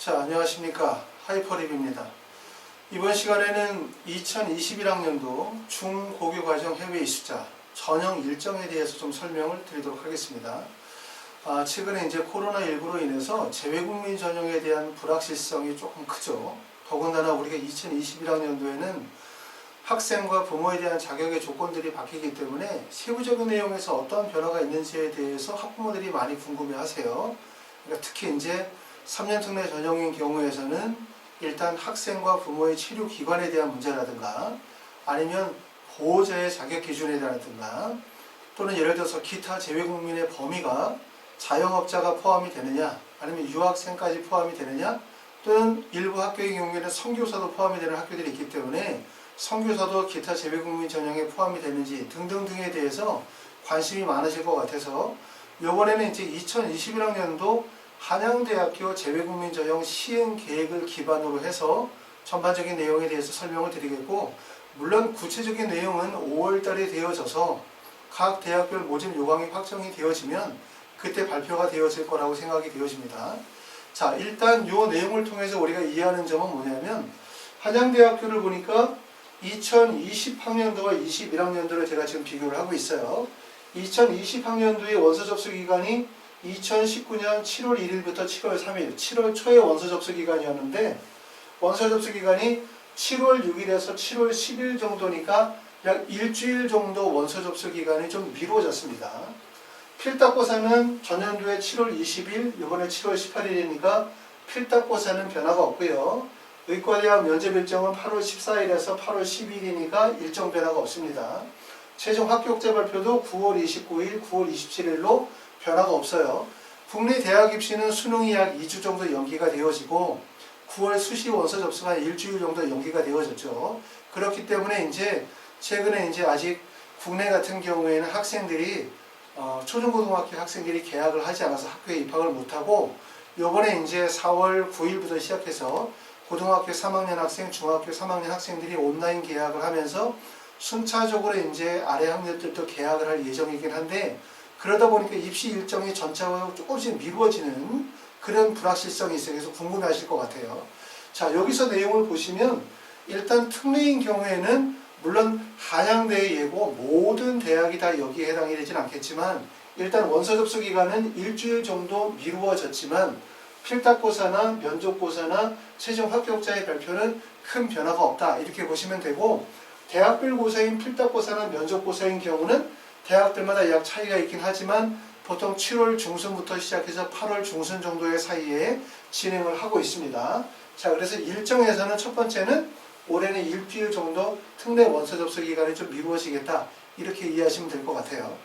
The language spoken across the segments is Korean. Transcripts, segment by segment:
자, 안녕하십니까. 하이퍼립입니다. 이번 시간에는 2021학년도 중고교과정 해외 이수자 전형 일정에 대해서 좀 설명을 드리도록 하겠습니다. 최근에 이제 코로나19로 인해서 재외국민 전형에 대한 불확실성이 조금 크죠. 더군다나 우리가 2021학년도에는 학생과 부모에 대한 자격의 조건들이 바뀌기 때문에 세부적인 내용에서 어떤 변화가 있는지에 대해서 학부모들이 많이 궁금해 하세요. 그러니까 특히 이제 3년 특례 전형인 경우에서는 일단 학생과 부모의 치료 기관에 대한 문제라든가 아니면 보호자의 자격 기준에 대하든가 또는 예를 들어서 기타 재외국민의 범위가 자영업자가 포함이 되느냐 아니면 유학생까지 포함이 되느냐 또는 일부 학교의 경우에는 선교사도 포함이 되는 학교들이 있기 때문에 선교사도 기타 재외국민 전형에 포함이 되는지 등등등에 대해서 관심이 많으실 것 같아서 이번에는 이제 2021학년도 한양대학교 재외국민 전형 시행 계획을 기반으로 해서 전반적인 내용에 대해서 설명을 드리겠고, 물론 구체적인 내용은 5월달에 되어져서 각 대학별 모집 요강이 확정이 되어지면 그때 발표가 되어질 거라고 생각이 되어집니다. 자, 일단 이 내용을 통해서 우리가 이해하는 점은 뭐냐면, 한양대학교를 보니까 2020학년도와 21학년도를 제가 지금 비교를 하고 있어요. 2020학년도의 원서 접수 기간이 2019년 7월 1일부터 7월 3일, 7월 초에 원서 접수 기간이었는데 원서 접수 기간이 7월 6일에서 7월 10일 정도니까 약 일주일 정도 원서 접수 기간이 좀 미뤄졌습니다. 필답고사는 전년도에 7월 20일, 이번에 7월 18일이니까 필답고사는 변화가 없고요. 의과대학 면접 일정은 8월 14일에서 8월 10일이니까 일정 변화가 없습니다. 최종 합격자 발표도 9월 29일, 9월 27일로 변화가 없어요. 국내 대학 입시는 수능이 약 2주 정도 연기가 되어지고 9월 수시 원서 접수가 일주일 정도 연기가 되어졌죠. 그렇기 때문에 이제 최근에 이제 아직 국내 같은 경우에는 학생들이 초중고등학교 학생들이 개학을 하지 않아서 학교에 입학을 못하고 요번에 이제 4월 9일부터 시작해서 고등학교 3학년 학생, 중학교 3학년 학생들이 온라인 개학을 하면서 순차적으로 이제 아래 학년들도 개학을 할 예정이긴 한데 그러다 보니까 입시 일정이 전체적으로 조금씩 미루어지는 그런 불확실성이 있어요. 그래서 궁금해 하실 것 같아요. 자, 여기서 내용을 보시면 일단 특례인 경우에는 물론 한양대의 예고 모든 대학이 다 여기에 해당이 되진 않겠지만 일단 원서 접수 기간은 일주일 정도 미루어졌지만 필답고사나 면접고사나 최종 합격자의 발표는 큰 변화가 없다. 이렇게 보시면 되고 대학별 고사인 필답고사나 면접고사인 경우는 대학들마다 약 차이가 있긴 하지만 보통 7월 중순부터 시작해서 8월 중순 정도의 사이에 진행을 하고 있습니다. 자, 그래서 일정에서는 첫 번째는 올해는 일주일 정도 특례 원서 접수 기간이 좀 미루어지겠다. 이렇게 이해하시면 될 것 같아요.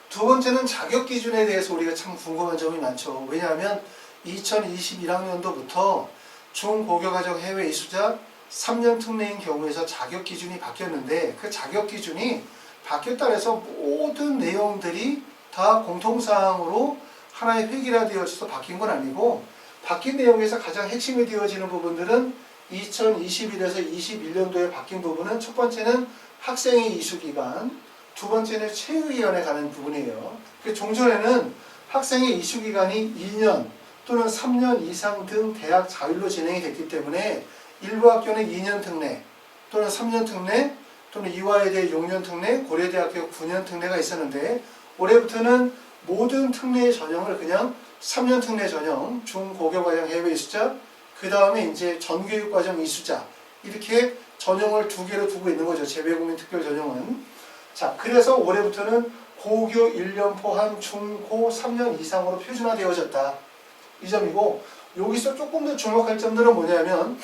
두 번째는 자격 기준에 대해서 우리가 참 궁금한 점이 많죠. 왜냐하면 2021학년도부터 중고교과정 해외 이수자 3년 특례인 경우에서 자격 기준이 바뀌었는데 그 자격 기준이 바뀌었다 해서 모든 내용들이 다 공통사항으로 하나의 획일화되어져서 바뀐 건 아니고 바뀐 내용에서 가장 핵심이 되어지는 부분들은 2021에서 21년도에 바뀐 부분은 첫 번째는 학생의 이수기간, 두 번째는 체육위원회 가는 부분이에요. 종전에는 학생의 이수기간이 2년 또는 3년 이상 등 대학 자율로 진행이 됐기 때문에 일부 학교는 2년 특례 또는 3년 특례 또는 이화여대 6년 특례, 고려대학교 9년 특례가 있었는데 올해부터는 모든 특례 전형을 그냥 3년 특례 전형, 중고교과정 해외 이수자, 그 다음에 이제 전교육과정 이수자 이렇게 전형을 두 개로 두고 있는 거죠. 재외국민 특별 전형은. 자, 그래서 올해부터는 고교 1년 포함 중고 3년 이상으로 표준화되어졌다. 이 점이고 여기서 조금 더 주목할 점들은 뭐냐면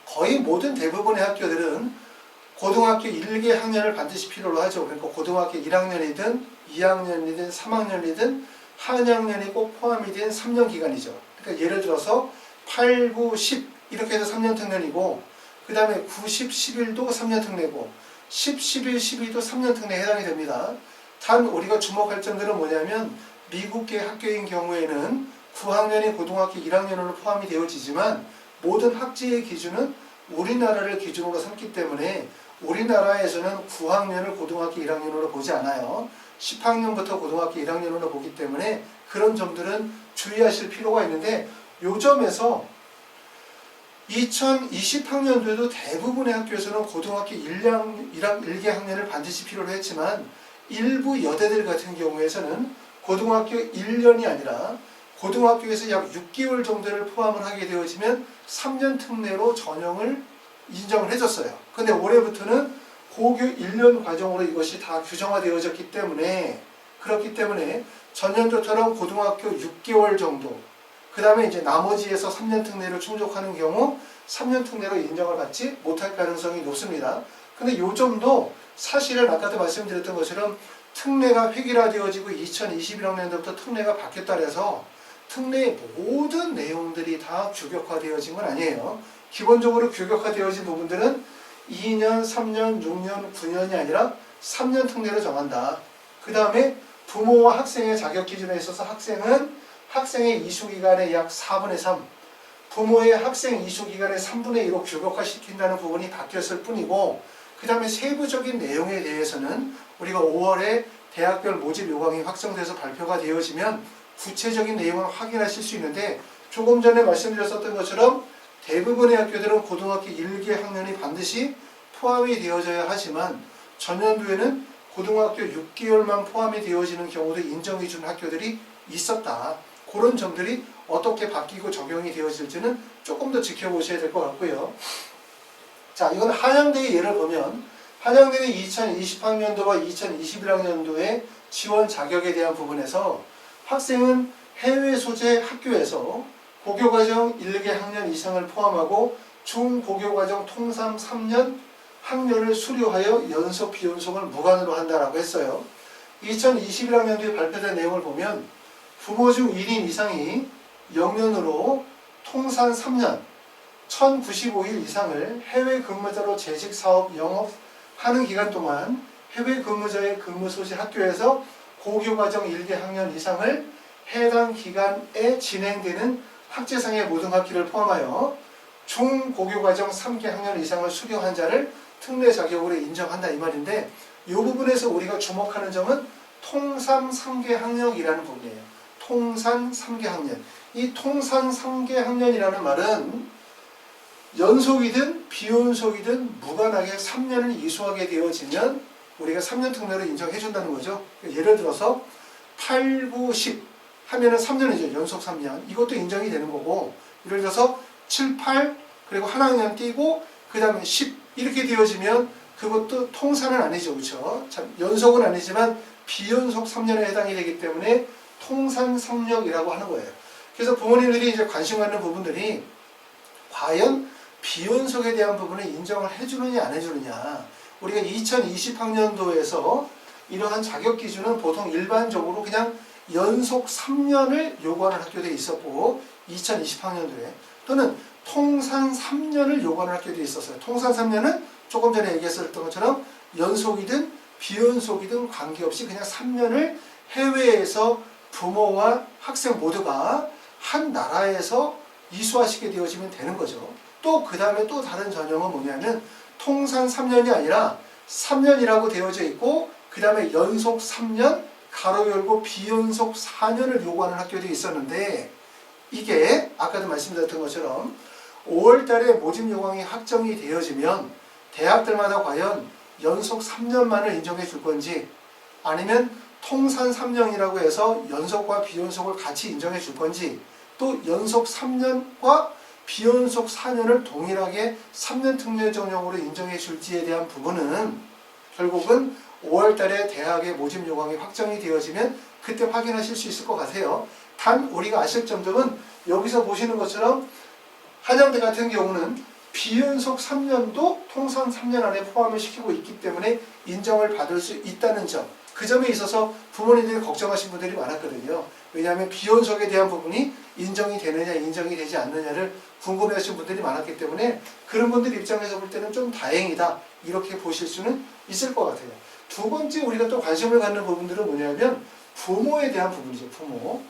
거의 모든 대부분의 학교들은 고등학교 1개 학년을 반드시 필요로 하죠. 그러니까 고등학교 1학년이든 2학년이든 3학년이든 한학년이 꼭 포함이 된 3년 기간이죠. 그러니까 예를 들어서 8, 9, 10 이렇게 해서 3년 특례이고 그 다음에 9, 10, 11도 3년 특례고 10, 11, 12도 3년 특례에 해당이 됩니다. 단 우리가 주목할 점들은 뭐냐면 미국계 학교인 경우에는 9학년이 고등학교 1학년으로 포함이 되어지지만 모든 학제의 기준은 우리나라를 기준으로 삼기 때문에 우리나라에서는 9학년을 고등학교 1학년으로 보지 않아요. 10학년부터 고등학교 1학년으로 보기 때문에 그런 점들은 주의하실 필요가 있는데 요 점에서 2020학년도에도 대부분의 학교에서는 고등학교 1개 학년을 반드시 필요로 했지만 일부 여대들 같은 경우에서는 고등학교 1년이 아니라 고등학교에서 약 6개월 정도를 포함을 하게 되어지면 3년 특례로 전형을 인정을 해줬어요. 근데 올해부터는 고교 1년 과정으로 이것이 다 규정화되어졌기 때문에 그렇기 때문에 전년도처럼 고등학교 6개월 정도 그 다음에 이제 나머지에서 3년 특례를 충족하는 경우 3년 특례로 인정을 받지 못할 가능성이 높습니다. 근데 요 점도 사실은 아까도 말씀드렸던 것처럼 특례가 획일화되어지고 2021학년도부터 특례가 바뀌었다 해서 특례의 모든 내용들이 다 규격화되어진 건 아니에요. 기본적으로 규격화되어진 부분들은 2년, 3년, 6년, 9년이 아니라 3년 특례로 정한다. 그 다음에 부모와 학생의 자격 기준에 있어서 학생은 학생의 이수기간의 약 4분의 3, 부모의 학생 이수기간의 3분의 1로 규격화시킨다는 부분이 바뀌었을 뿐이고 그 다음에 세부적인 내용에 대해서는 우리가 5월에 대학별 모집 요강이 확정돼서 발표가 되어지면 구체적인 내용을 확인하실 수 있는데 조금 전에 말씀드렸었던 것처럼 대부분의 학교들은 고등학교 1개 학년이 반드시 포함이 되어져야 하지만 전년도에는 고등학교 6개월만 포함이 되어지는 경우도 인정해 준 학교들이 있었다. 그런 점들이 어떻게 바뀌고 적용이 되어질지는 조금 더 지켜보셔야 될 것 같고요. 자, 이건 한양대의 예를 보면 한양대는 2020학년도와 2021학년도의 지원 자격에 대한 부분에서 학생은 해외 소재 학교에서 고교과정 1개 학년 이상을 포함하고 중고교과정 통상 3년 학년을 수료하여 연속 비연속을 무관으로 한다라고 했어요. 2021학년도에 발표된 내용을 보면 부모 중 1인 이상이 영년으로 통산 3년 1095일 이상을 해외 근무자로 재직, 사업, 영업하는 기간 동안 해외 근무자의 근무 소재 학교에서 고교과정 1개 학년 이상을 해당 기간에 진행되는 학제상의 모든 학기를 포함하여 중고교과정 3개 학년 이상을 수료한 자를 특례 자격으로 인정한다 이 말인데 이 부분에서 우리가 주목하는 점은 통산 3개 학년이라는 부분이에요. 통산 3개 학년. 이 통산 3개 학년이라는 말은 연속이든 비연속이든 무관하게 3년을 이수하게 되어지면 우리가 3년 특례로 인정해준다는 거죠. 예를 들어서 8, 9, 10 하면은 3년이죠. 연속 3년. 이것도 인정이 되는 거고 예를 들어서 7, 8 그리고 한 학년 띄고 그 다음에 10 이렇게 되어지면 그것도 통산은 아니죠. 그렇죠? 참 연속은 아니지만 비연속 3년에 해당이 되기 때문에 통산 3력이라고 하는 거예요. 그래서 부모님들이 이제 관심 갖는 부분들이 과연 비연속에 대한 부분을 인정을 해주느냐 안 해주느냐. 우리가 2020학년도에서 이러한 자격 기준은 보통 일반적으로 그냥 연속 3년을 요구하는 학교들이 있었고 2020학년도에 또는 통산 3년을 요구하는 학교들이 있었어요. 통산 3년은 조금 전에 얘기했었던 것처럼 연속이든 비연속이든 관계없이 그냥 3년을 해외에서 부모와 학생 모두가 한 나라에서 이수하시게 되어지면 되는 거죠. 또 그 다음에 또 다른 전형은 뭐냐면 통산 3년이 아니라 3년이라고 되어져 있고 그 다음에 연속 3년 가로 열고 비연속 4년을 요구하는 학교들이 있었는데 이게 아까도 말씀드렸던 것처럼 5월 달에 모집 요강이 확정이 되어지면 대학들마다 과연 연속 3년만을 인정해 줄 건지 아니면 통산 3년이라고 해서 연속과 비연속을 같이 인정해 줄 건지 또 연속 3년과 비연속 4년을 동일하게 3년 특례 전형으로 인정해 줄지에 대한 부분은 결국은 5월 달에 대학의 모집 요강이 확정이 되어지면 그때 확인하실 수 있을 것 같아요. 단 우리가 아실 점은 여기서 보시는 것처럼 한양대 같은 경우는 비연속 3년도 통산 3년 안에 포함을 시키고 있기 때문에 인정을 받을 수 있다는 점. 그 점에 있어서 부모님들이 걱정하신 분들이 많았거든요. 왜냐하면 비연속에 대한 부분이 인정이 되느냐 인정이 되지 않느냐를 궁금해하시는 분들이 많았기 때문에 그런 분들 입장에서 볼 때는 좀 다행이다 이렇게 보실 수는 있을 것 같아요. 두 번째 우리가 또 관심을 갖는 부분들은 뭐냐면 부모에 대한 부분이죠. 부모.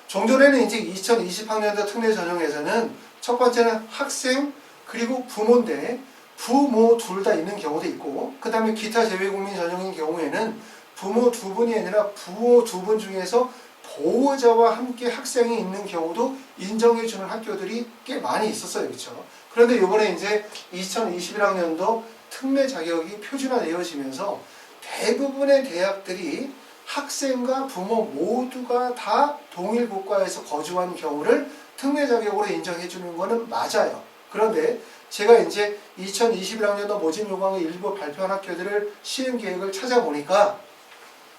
종전에는 이제 2020학년도 특례 전형에서는 첫 번째는 학생 그리고 부모인데 부모 둘 다 있는 경우도 있고 그 다음에 기타 재외국민 전형인 경우에는 부모 두 분이 아니라 부모 두 분 중에서 보호자와 함께 학생이 있는 경우도 인정해주는 학교들이 꽤 많이 있었어요. 그렇죠? 그런데 이번에 이제 2021학년도 특례 자격이 표준화되어지면서 대부분의 대학들이 학생과 부모 모두가 다 동일 국가에서 거주한 경우를 특례 자격으로 인정해주는 것은 맞아요. 그런데 제가 이제 2021학년도 모집 요강의 일부 발표한 학교들을 시행 계획을 찾아보니까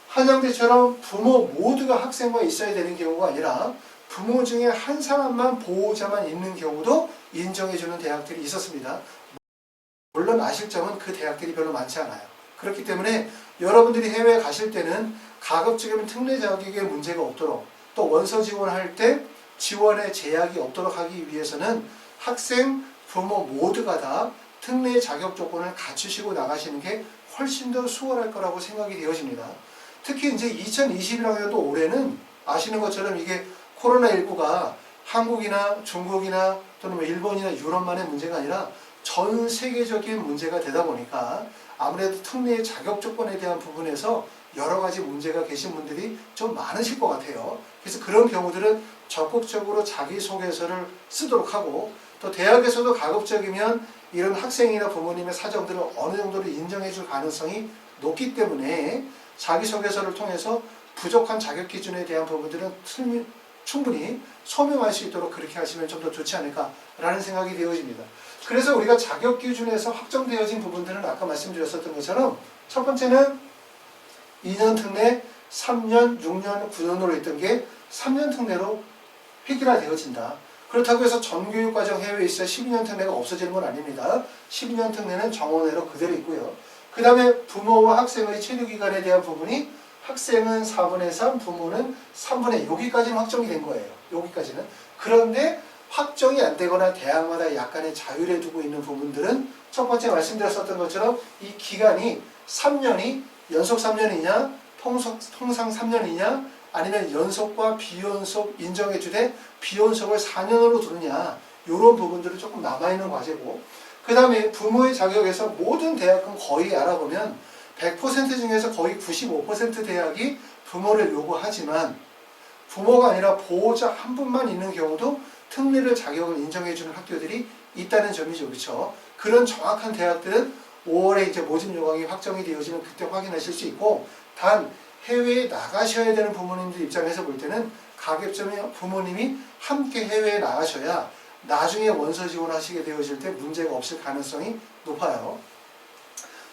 한양대처럼 부모 모두가 학생과 있어야 되는 경우가 아니라 부모 중에 한 사람만 보호자만 있는 경우도 인정해주는 대학들이 있었습니다. 물론 아실 점은 그 대학들이 별로 많지 않아요. 그렇기 때문에 여러분들이 해외에 가실 때는 가급적이면 특례 자격에 문제가 없도록 또 원서 지원할 때 지원에 제약이 없도록 하기 위해서는 학생, 부모 모두가 다 특례 자격 조건을 갖추시고 나가시는 게 훨씬 더 수월할 거라고 생각이 되어집니다. 특히 이제 2021학년도 올해는 아시는 것처럼 이게 코로나19가 한국이나 중국이나 또는 뭐 일본이나 유럽만의 문제가 아니라 전 세계적인 문제가 되다 보니까 아무래도 특례의 자격 조건에 대한 부분에서 여러 가지 문제가 계신 분들이 좀 많으실 것 같아요. 그래서 그런 경우들은 적극적으로 자기소개서를 쓰도록 하고 또 대학에서도 가급적이면 이런 학생이나 부모님의 사정들을 어느 정도로 인정해 줄 가능성이 높기 때문에 자기소개서를 통해서 부족한 자격 기준에 대한 부분들은 충분히 소명할 수 있도록 그렇게 하시면 좀 더 좋지 않을까라는 생각이 되어집니다. 그래서 우리가 자격 기준에서 확정되어진 부분들은 아까 말씀드렸었던 것처럼 첫 번째는 2년 특례, 3년, 6년, 9년으로 했던 게 3년 특례로 획일화되어진다. 그렇다고 해서 전교육과정 해외에 있어 12년 특례가 없어지는 건 아닙니다. 12년 특례는 정원외로 그대로 있고요. 그 다음에 부모와 학생의 체류기간에 대한 부분이 학생은 4분의 3, 부모는 3분의 2 여기까지는 확정이 된 거예요. 여기까지는. 그런데 확정이 안 되거나 대학마다 약간의 자유를 두고 있는 부분들은 첫 번째 말씀드렸었던 것처럼 이 기간이 3년이 연속 3년이냐 통상 3년이냐 아니면 연속과 비연속 인정해 주되 비연속을 4년으로 두느냐 이런 부분들은 조금 남아있는 과제고 그 다음에 부모의 자격에서 모든 대학은 거의 알아보면 100% 중에서 거의 95% 대학이 부모를 요구하지만 부모가 아니라 보호자 한 분만 있는 경우도 특례를 자격을 인정해주는 학교들이 있다는 점이죠. 그렇죠? 그런 정확한 대학들은 5월에 이제 모집 요강이 확정이 되어지면 그때 확인하실 수 있고 단 해외에 나가셔야 되는 부모님들 입장에서 볼 때는 가급적이면 부모님이 함께 해외에 나가셔야 나중에 원서 지원하시게 되어질 때 문제가 없을 가능성이 높아요.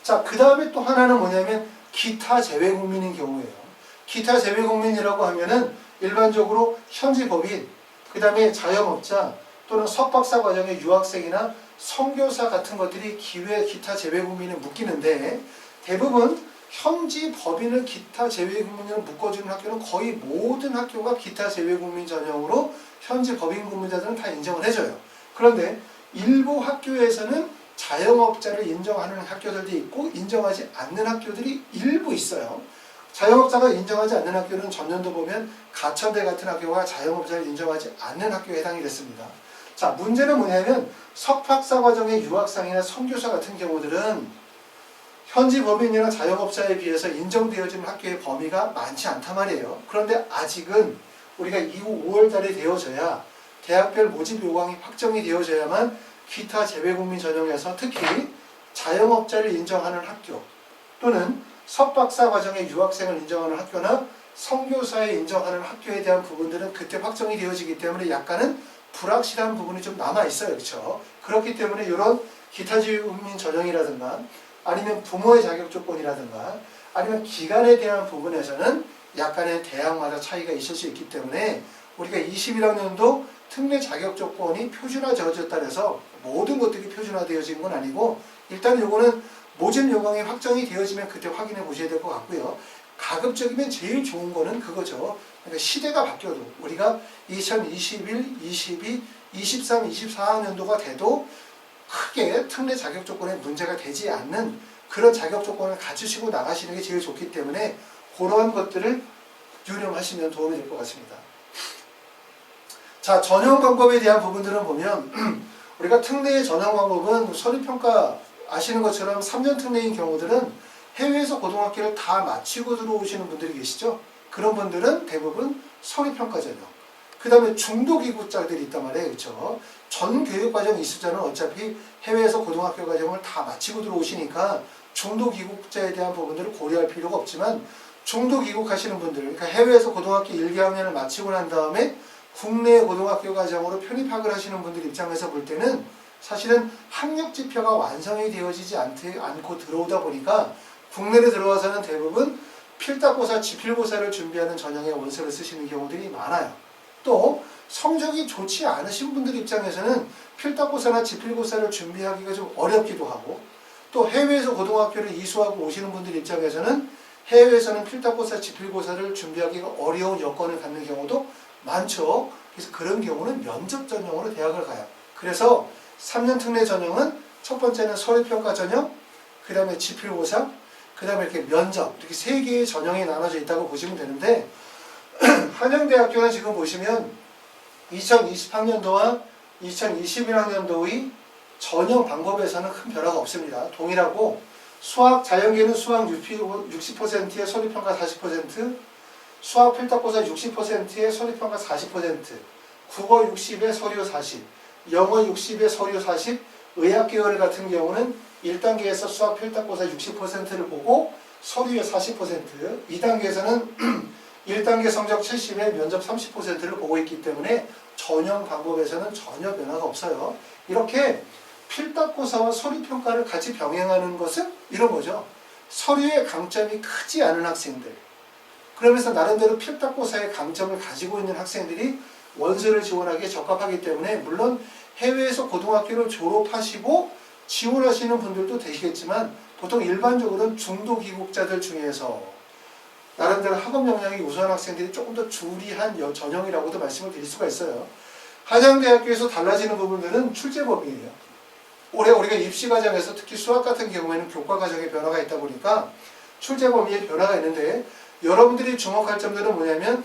자, 그 다음에 또 하나는 뭐냐면 기타 재외국민인 경우예요. 기타 재외국민이라고 하면은 일반적으로 현지 법인, 그 다음에 자영업자 또는 석박사 과정의 유학생이나 선교사 같은 것들이 기타 재외국민에 묶이는데 대부분 현지 법인을 기타 재외국민으로 묶어주는 학교는 거의 모든 학교가 기타 재외국민 전형으로 현지 법인 근무자들은 다 인정을 해줘요. 그런데 일부 학교에서는 자영업자를 인정하는 학교들도 있고 인정하지 않는 학교들이 일부 있어요. 자영업자가 인정하지 않는 학교는 전년도 보면 가천대 같은 학교가 자영업자를 인정하지 않는 학교에 해당이 됐습니다. 자, 문제는 뭐냐면 석박사 과정의 유학생이나 선교사 같은 경우들은 현지 법인이나 자영업자에 비해서 인정되어지는 학교의 범위가 많지 않단 말이에요. 그런데 아직은 우리가 이후 5월 달에 되어져야 대학별 모집 요강이 확정이 되어져야만 기타 재외국민 전형에서 특히 자영업자를 인정하는 학교 또는 석박사 과정의 유학생을 인정하는 학교나 선교사에 인정하는 학교에 대한 부분들은 그때 확정이 되어지기 때문에 약간은 불확실한 부분이 좀 남아있어요. 그렇죠? 그렇기 때문에 이런 기타 재외국민 전형이라든가 아니면 부모의 자격 조건이라든가 아니면 기간에 대한 부분에서는 약간의 대학마다 차이가 있을 수 있기 때문에 우리가 21학년도 특례 자격 조건이 표준화되어졌다 해서 모든 것들이 표준화되어진 건 아니고 일단 요거는 모집 요강이 확정이 되어지면 그때 확인해 보셔야 될 것 같고요. 가급적이면 제일 좋은 거는 그거죠. 그러니까 시대가 바뀌어도 우리가 2021, 22, 23, 24학년도가 돼도 크게 특례 자격 조건에 문제가 되지 않는 그런 자격 조건을 갖추시고 나가시는 게 제일 좋기 때문에 그러한 것들을 유념하시면 도움이 될 것 같습니다. 자, 전형 방법에 대한 부분들은 보면 우리가 특례의 전형 방법은 서류평가 아시는 것처럼 3년 특례인 경우들은 해외에서 고등학교를 다 마치고 들어오시는 분들이 계시죠. 그런 분들은 대부분 서류평가 전형. 그 다음에 중도기국자들이 있단 말이에요. 그렇죠? 전 교육과정 이수자는 어차피 해외에서 고등학교 과정을 다 마치고 들어오시니까 중도기국자에 대한 부분들을 고려할 필요가 없지만 중도기국하시는 분들, 그러니까 해외에서 고등학교 1, 2학년을 마치고 난 다음에 국내 고등학교 과정으로 편입학을 하시는 분들 입장에서 볼 때는 사실은 학력 지표가 완성이 되어지지 않고 들어오다 보니까 국내에 들어와서는 대부분 필답고사, 지필고사를 준비하는 전형의 원서를 쓰시는 경우들이 많아요. 또 성적이 좋지 않으신 분들 입장에서는 필답고사나 지필고사를 준비하기가 좀 어렵기도 하고 또 해외에서 고등학교를 이수하고 오시는 분들 입장에서는 해외에서는 필답고사, 지필고사를 준비하기가 어려운 여건을 갖는 경우도 많죠. 그래서 그런 경우는 면접 전형으로 대학을 가요. 그래서 3년 특례 전형은 첫 번째는 서류평가 전형, 그 다음에 지필고사, 그 다음에 이렇게 면접, 이렇게 세 개의 전형이 나눠져 있다고 보시면 되는데 한양대학교는 지금 보시면 2020학년도와 2021학년도의 전형 방법에서는 큰 변화가 없습니다. 동일하고 수학, 자연계는 수학 60%에 서류평가 40%, 수학 필답고사 60%에 서류평가 40%, 국어 60에 서류 40, 영어 60에 서류 40, 의학계열 같은 경우는 1단계에서 수학 필답고사 60%를 보고 서류의 40%, 2단계에서는 1단계 성적 70에 면접 30%를 보고 있기 때문에 전형 방법에서는 전혀 변화가 없어요. 이렇게 필답고사와 서류평가를 같이 병행하는 것은 이런 거죠. 서류의 강점이 크지 않은 학생들, 그러면서 나름대로 필답고사의 강점을 가지고 있는 학생들이 원서를 지원하기에 적합하기 때문에 물론 해외에서 고등학교를 졸업하시고 지원하시는 분들도 되시겠지만 보통 일반적으로는 중도기국자들 중에서 나름대로 학업 역량이 우수한 학생들이 조금 더 주리한 전형이라고도 말씀을 드릴 수가 있어요. 한양대학교에서 달라지는 부분들은 출제법이에요. 올해 우리가 입시 과정에서 특히 수학 같은 경우에는 교과 과정에 변화가 있다 보니까 출제 범위에 변화가 있는데 여러분들이 주목할 점들은 뭐냐면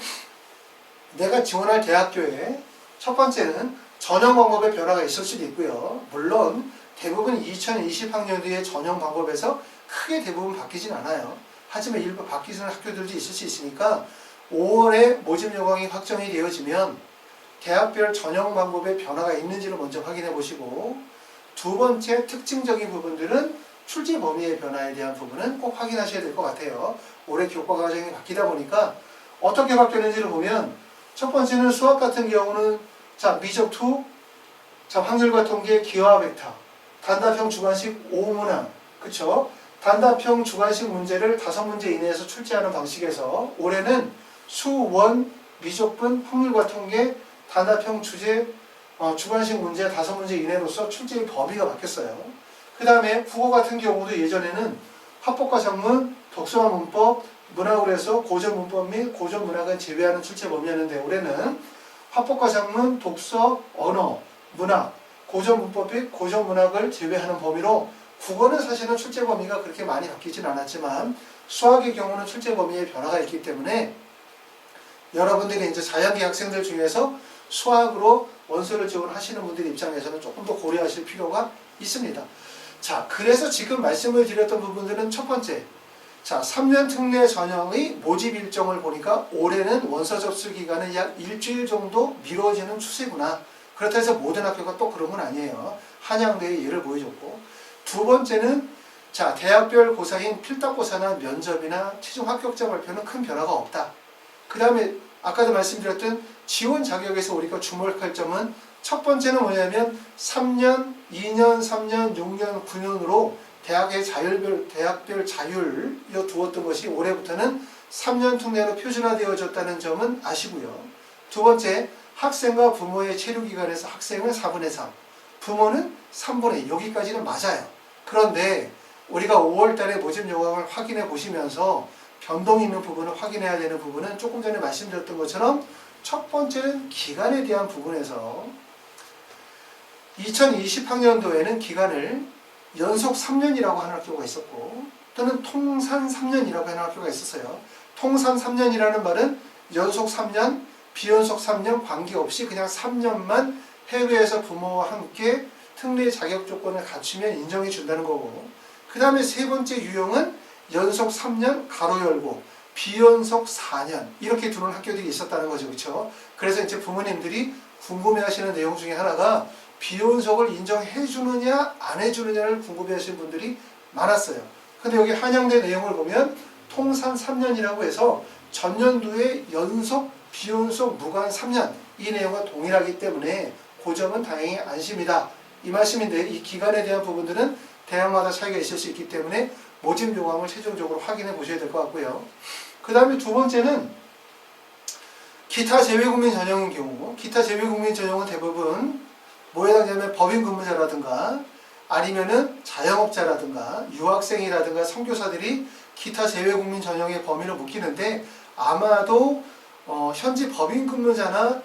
내가 지원할 대학교에 첫 번째는 전형 방법의 변화가 있을 수도 있고요. 물론 대부분 2020학년도의 전형 방법에서 크게 대부분 바뀌진 않아요. 하지만 일부 바뀌는 학교들도 있을 수 있으니까 5월에 모집 요강이 확정이 되어지면 대학별 전형 방법의 변화가 있는지를 먼저 확인해 보시고 두 번째 특징적인 부분들은 출제 범위의 변화에 대한 부분은 꼭 확인하셔야 될 것 같아요. 올해 교과 과정이 바뀌다 보니까 어떻게 바뀌었는지를 보면 첫 번째는 수학 같은 경우는 미적 2, 확률과 통계, 기하 벡터, 단답형 주관식 5문항, 그쵸? 단답형 주관식 문제를 5문제 이내에서 출제하는 방식에서 올해는 수, 원, 미적분, 확률과 통계, 단답형 주제, 주관식 문제 5문제 이내로서 출제의 범위가 바뀌었어요. 그 다음에 국어 같은 경우도 예전에는 합법과 작문, 독서와 문법, 문학으로 해서 고전 문법 및 고전 문학은 제외하는 출제 범위였는데 올해는 합법과 작문, 독서, 언어, 문학, 고전 문법 및 고전 문학을 제외하는 범위로 국어는 사실은 출제 범위가 그렇게 많이 바뀌진 않았지만 수학의 경우는 출제 범위에 변화가 있기 때문에 여러분들이 이제 자연계 학생들 중에서 수학으로 원서를 지원하시는 분들 입장에서는 조금 더 고려하실 필요가 있습니다. 자, 그래서 지금 말씀을 드렸던 부분들은 첫 번째, 3년 특례 전형의 모집 일정을 보니까 올해는 원서 접수 기간은 약 일주일 정도 미뤄지는 추세구나. 그렇다 해서 모든 학교가 또 그런 건 아니에요. 한양대의 예를 보여줬고, 두 번째는 대학별 고사인 필답고사나 면접이나 최종 합격자 발표는 큰 변화가 없다. 그 다음에 아까도 말씀드렸던 지원 자격에서 우리가 주목할 점은 첫 번째는 뭐냐면 3년, 2년, 3년, 6년, 9년으로 대학별 자율을 두었던 것이 올해부터는 3년 특례로 표준화되어졌다는 점은 아시고요. 두 번째, 학생과 부모의 체류기간에서 학생은 4분의 3, 부모는 3분의 2, 여기까지는 맞아요. 그런데 우리가 5월달에 모집 요강을 확인해 보시면서 변동이 있는 부분을 확인해야 되는 부분은 조금 전에 말씀드렸던 것처럼 첫 번째는 기간에 대한 부분에서 2020학년도에는 기간을 연속 3년이라고 하는 학교가 있었고 또는 통산 3년이라고 하는 학교가 있었어요. 통산 3년이라는 말은 연속 3년, 비연속 3년 관계없이 그냥 3년만 해외에서 부모와 함께 특례 자격 조건을 갖추면 인정해 준다는 거고 그 다음에 세 번째 유형은 연속 3년 가로 열고 비연속 4년 이렇게 두는 학교들이 있었다는 거죠. 그렇죠? 그래서 이제 부모님들이 궁금해하시는 내용 중에 하나가 비연속을 인정해 주느냐 안 해주느냐를 궁금해하시는 분들이 많았어요. 근데 여기 한양대 내용을 보면 통산 3년이라고 해서 전년도에 연속 비연속 무관 3년 이 내용과 동일하기 때문에 그 점은 다행히 안심이다. 이 말씀인데 이 기간에 대한 부분들은 대학마다 차이가 있을 수 있기 때문에 모집 요강을 최종적으로 확인해 보셔야 될 것 같고요. 그 다음에 두 번째는 기타 재외국민 전형인 경우, 기타 재외국민 전형은 대부분 뭐에 해당되냐면 법인 근무자라든가 아니면은 자영업자라든가 유학생이라든가 선교사들이 기타 재외국민 전형의 범위를 묶이는데 아마도 현재 법인 근무자나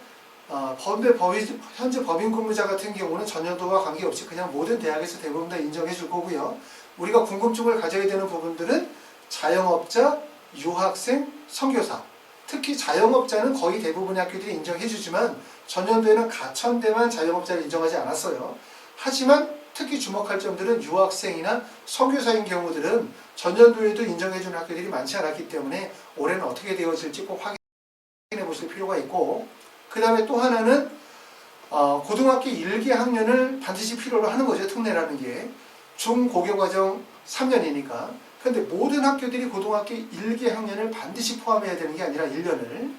현재 법인 근무자 같은 경우는 전년도와 관계없이 그냥 모든 대학에서 대부분 다 인정해 줄 거고요. 우리가 궁금증을 가져야 되는 부분들은 자영업자, 유학생, 선교사. 특히 자영업자는 거의 대부분의 학교들이 인정해 주지만 전년도에는 가천대만 자영업자를 인정하지 않았어요. 하지만 특히 주목할 점들은 유학생이나 선교사인 경우들은 전년도에도 인정해 주는 학교들이 많지 않았기 때문에 올해는 어떻게 되어질지 꼭 확인해 보실 필요가 있고, 그 다음에 또 하나는 고등학교 1기 학년을 반드시 필요로 하는 거죠. 특례라는 게. 중고교과정 3년이니까. 근데 모든 학교들이 고등학교 1기 학년을 반드시 포함해야 되는 게 아니라 1년을.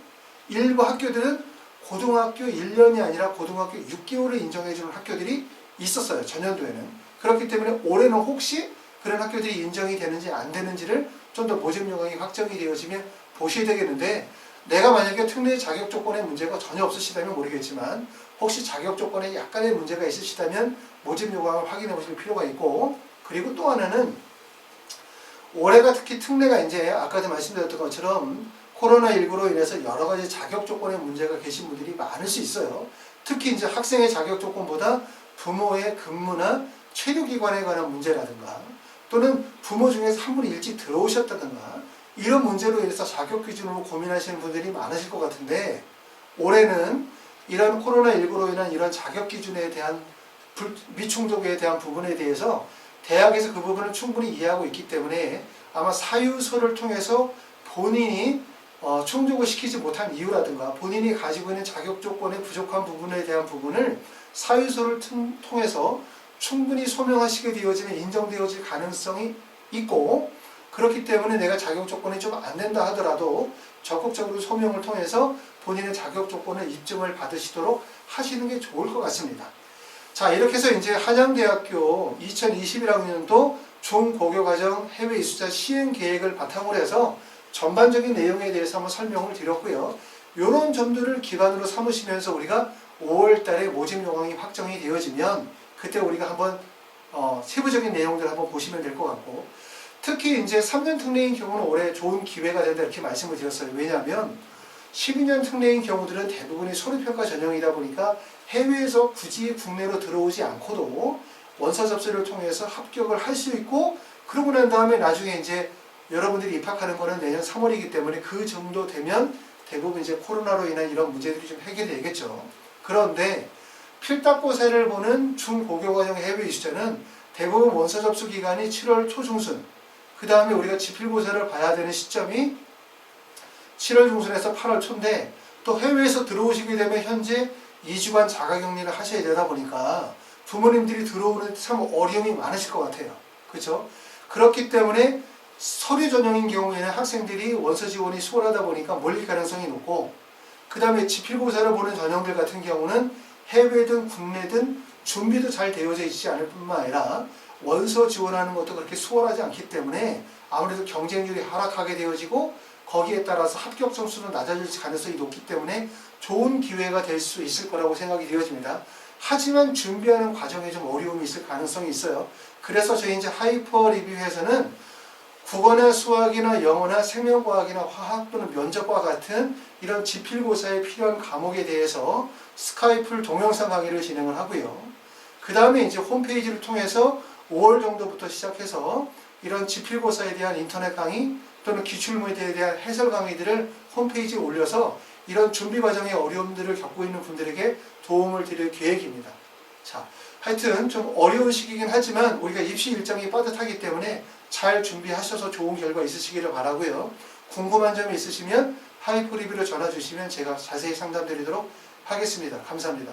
일부 학교들은 고등학교 1년이 아니라 고등학교 6개월을 인정해주는 학교들이 있었어요. 전년도에는. 그렇기 때문에 올해는 혹시 그런 학교들이 인정이 되는지 안 되는지를 좀 더 모집 요강이 확정이 되어지면 보셔야 되겠는데, 내가 만약에 특례 자격 조건에 문제가 전혀 없으시다면 모르겠지만 혹시 자격 조건에 약간의 문제가 있으시다면 모집 요강을 확인해 보실 필요가 있고, 그리고 또 하나는 올해가 특히 특례가 이제 아까도 말씀드렸던 것처럼 코로나19로 인해서 여러 가지 자격 조건에 문제가 계신 분들이 많을 수 있어요. 특히 이제 학생의 자격 조건보다 부모의 근무나 체류기관에 관한 문제라든가 또는 부모 중에서 한 분이 일찍 들어오셨다든가 이런 문제로 인해서 자격 기준으로 고민하시는 분들이 많으실 것 같은데, 올해는 이런 코로나19로 인한 이런 자격 기준에 대한 미충족에 대한 부분에 대해서 대학에서 그 부분을 충분히 이해하고 있기 때문에 아마 사유서를 통해서 본인이 충족을 시키지 못한 이유라든가 본인이 가지고 있는 자격 조건의 부족한 부분에 대한 부분을 사유서를 통해서 충분히 소명하시게 되어지면 인정되어질 가능성이 있고, 그렇기 때문에 내가 자격 조건이 좀 안 된다 하더라도 적극적으로 소명을 통해서 본인의 자격 조건을 입증을 받으시도록 하시는 게 좋을 것 같습니다. 자, 이렇게 해서 이제 한양대학교 2021학년도 중고교과정 해외 이수자 시행 계획을 바탕으로 해서 전반적인 내용에 대해서 한번 설명을 드렸고요. 이런 점들을 기반으로 삼으시면서 우리가 5월 달에 모집 요강이 확정이 되어지면 그때 우리가 한번 세부적인 내용들을 한번 보시면 될 것 같고, 특히 이제 3년 특례인 경우는 올해 좋은 기회가 된다 이렇게 말씀을 드렸어요. 왜냐하면 12년 특례인 경우들은 대부분이 서류평가 전형이다 보니까 해외에서 굳이 국내로 들어오지 않고도 원서 접수를 통해서 합격을 할 수 있고, 그러고 난 다음에 나중에 이제 여러분들이 입학하는 거는 내년 3월이기 때문에 그 정도 되면 대부분 이제 코로나로 인한 이런 문제들이 좀 해결되겠죠. 그런데 필답고사를 보는 중고교과정 해외 이수자는 대부분 원서 접수 기간이 7월 초중순, 그 다음에 우리가 지필고사를 봐야 되는 시점이 7월 중순에서 8월 초인데 또 해외에서 들어오시게 되면 현재 2주간 자가격리를 하셔야 되다 보니까 부모님들이 들어오는 데 참 어려움이 많으실 것 같아요. 그렇죠? 그렇기 때문에 서류 전형인 경우에는 학생들이 원서 지원이 수월하다 보니까 몰릴 가능성이 높고, 그 다음에 지필고사를 보는 전형들 같은 경우는 해외든 국내든 준비도 잘 되어져 있지 않을 뿐만 아니라 원서 지원하는 것도 그렇게 수월하지 않기 때문에 아무래도 경쟁률이 하락하게 되어지고 거기에 따라서 합격 점수는 낮아질 가능성이 높기 때문에 좋은 기회가 될 수 있을 거라고 생각이 되어집니다. 하지만 준비하는 과정에 좀 어려움이 있을 가능성이 있어요. 그래서 저희 이제 하이퍼 리뷰에서는 국어나 수학이나 영어나 생명과학이나 화학 또는 면접과 같은 이런 지필고사에 필요한 과목에 대해서 스카이프 동영상 강의를 진행을 하고요. 그 다음에 이제 홈페이지를 통해서 5월 정도부터 시작해서 이런 지필고사에 대한 인터넷 강의 또는 기출문제에 대한 해설 강의들을 홈페이지에 올려서 이런 준비 과정의 어려움들을 겪고 있는 분들에게 도움을 드릴 계획입니다. 자, 하여튼 좀 어려운 시기이긴 하지만 우리가 입시 일정이 빠듯하기 때문에 잘 준비하셔서 좋은 결과 있으시기를 바라고요. 궁금한 점이 있으시면 하이포 리뷰로 전화 주시면 제가 자세히 상담드리도록 하겠습니다. 감사합니다.